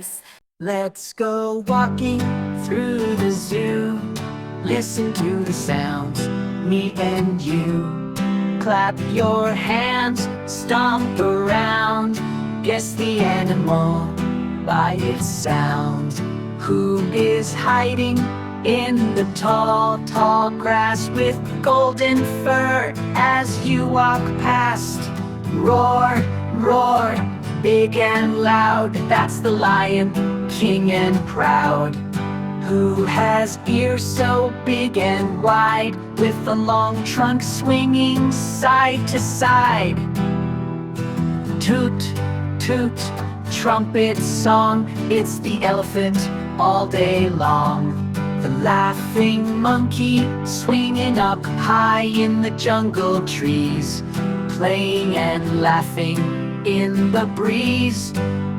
toddlers. Let's go walking through the zoo. Listen to the sounds, me and you. Clap your hands, stomp around. Guess the animal by its sound. Who is hiding in the tall, tall grass with golden fur as you walk past? Roar, roar, big and loud. That's the lion, king and proud. Who has ears so big and wide, with a long trunk swinging side to side? Toot, toot, trumpet song. It's the elephant all day long. The laughing monkey swinging up high in the jungle trees, playing and laughing in the breeze.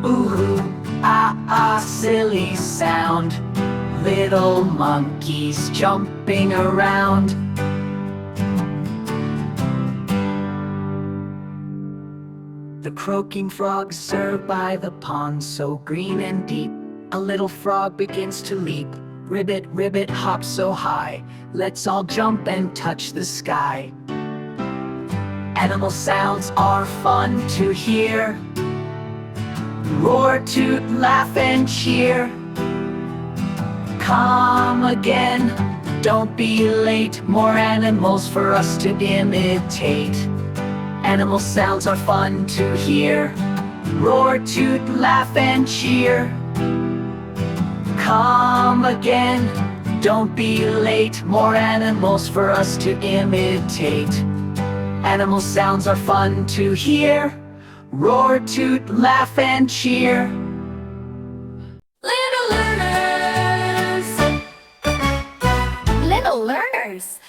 Ooh, ah, ah, silly sound. Little monkeys jumping around. The croaking frogs serve by the pond, so green and deep. A little frog begins to leap. Ribbit, ribbit, hop so high. Let's all jump and touch the sky. Animal sounds are fun to hear. Roar, toot, laugh and cheer. Come again, don't be late. More animals for us to imitate. Animal sounds are fun to hear. Roar, toot, laugh and cheer. Come again, don't be late. More animals for us to imitate. Animal sounds are fun to hear. Roar, toot, laugh and cheer. Little learners. Little learners.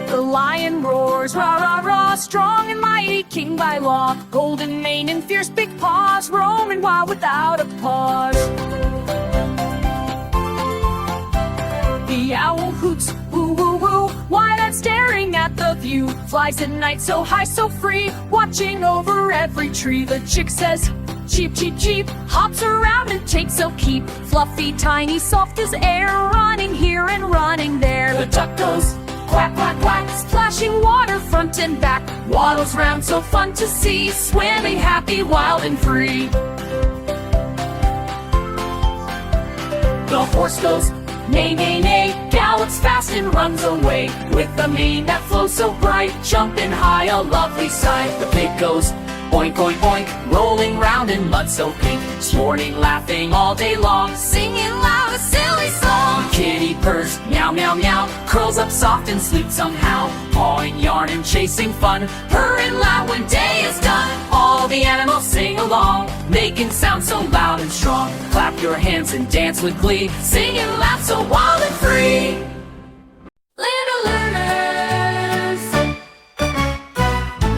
The lion roars, rah, rah, rah, strong and mighty, king by law. Golden mane and fierce big paws, roaming wild without a pause. The owl hoots, woo, woo, woo, wide-eyed staring at the view. Flies at night so high, so free, watching over every tree. The chick says, cheep, cheep, cheep, hops around and takes a peep. Fluffy, tiny, soft as air, running here and running there. The duck goes, quack, quack, quack, splashing water front and back. Waddles round, so fun to see, swimming happy, wild and free. The horse goes, neigh, neigh, neigh, gallops fast and runs away. With the mane that flows so bright, jumping high, a lovely sight. The pig goes, boink, boink, boink, rolling round in mud so pink. Snorting, laughing all day long, singing loud a silly song. Kitty purrs, meow, meow, meow, curls up soft and sleeps somehow. Pawing yarn and chasing fun, purring loud when day is done. All the animals sing along, making sound so loud and strong. Clap your hands and dance with glee, sing and laugh so wild and free. Little learners.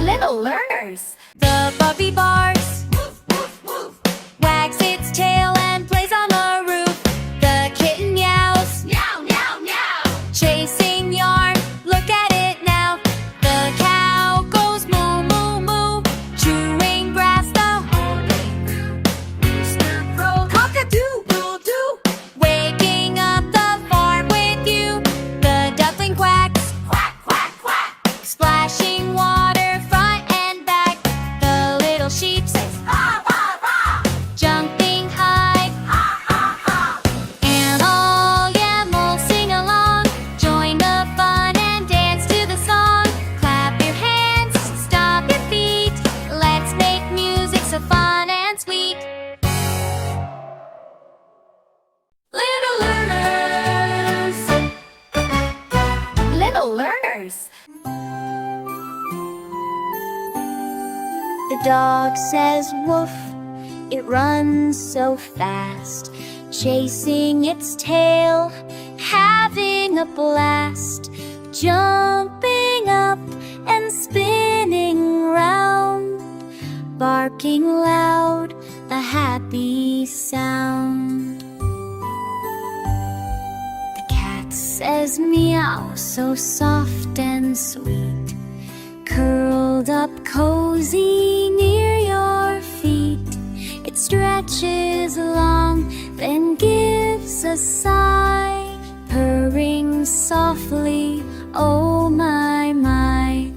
Little learners. The puppy barks, woof, woof, woof, wags its tail and plays on the roof. The kitten meows, meow, meow, meow, chasing yarn, look at it now. The cow goes moo, moo, moo, chewing grass the whole day through. Rooster crows, cock-a-doodle-doo, waking up the farm with you. The duckling quacks, quack, quack, quack, splashing water front and back. The little sheep says, ha, ha, ha, jumping high, ha, ha, ha. And all animals sing along, join the fun and dance to the song. Clap your hands, stomp your feet, let's make music so fun and sweet. Little learners. Little learners. The dog says woof, it runs so fast, chasing its tail, having a blast, jumping up and spinning round, barking loud, a happy sound. The cat says meow, so soft and sweet, curled up cozy near your stretches long, then gives a sigh, purring softly, oh my, my.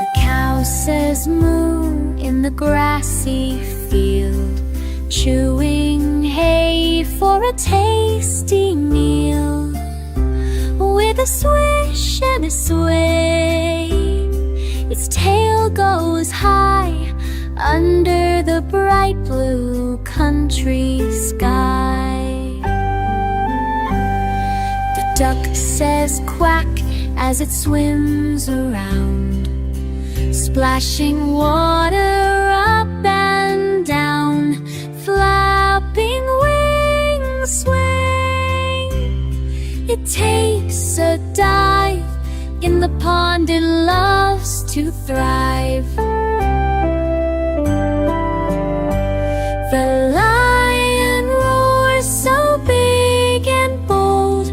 The cow says moo in the grassy field, chewing hay for a tasty meal. With a swish and a sway, its tail goes high under the bright blue country sky. The duck says quack as it swims around, splashing water up and down, flapping wings swing. It takes a dive in the pond it loves to thrive. The lion roars so big and bold,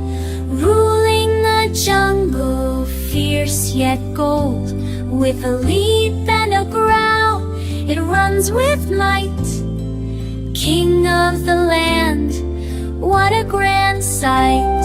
ruling the jungle, fierce yet gold. With a leap and a growl, it runs with might. King of the land, what a grand sight.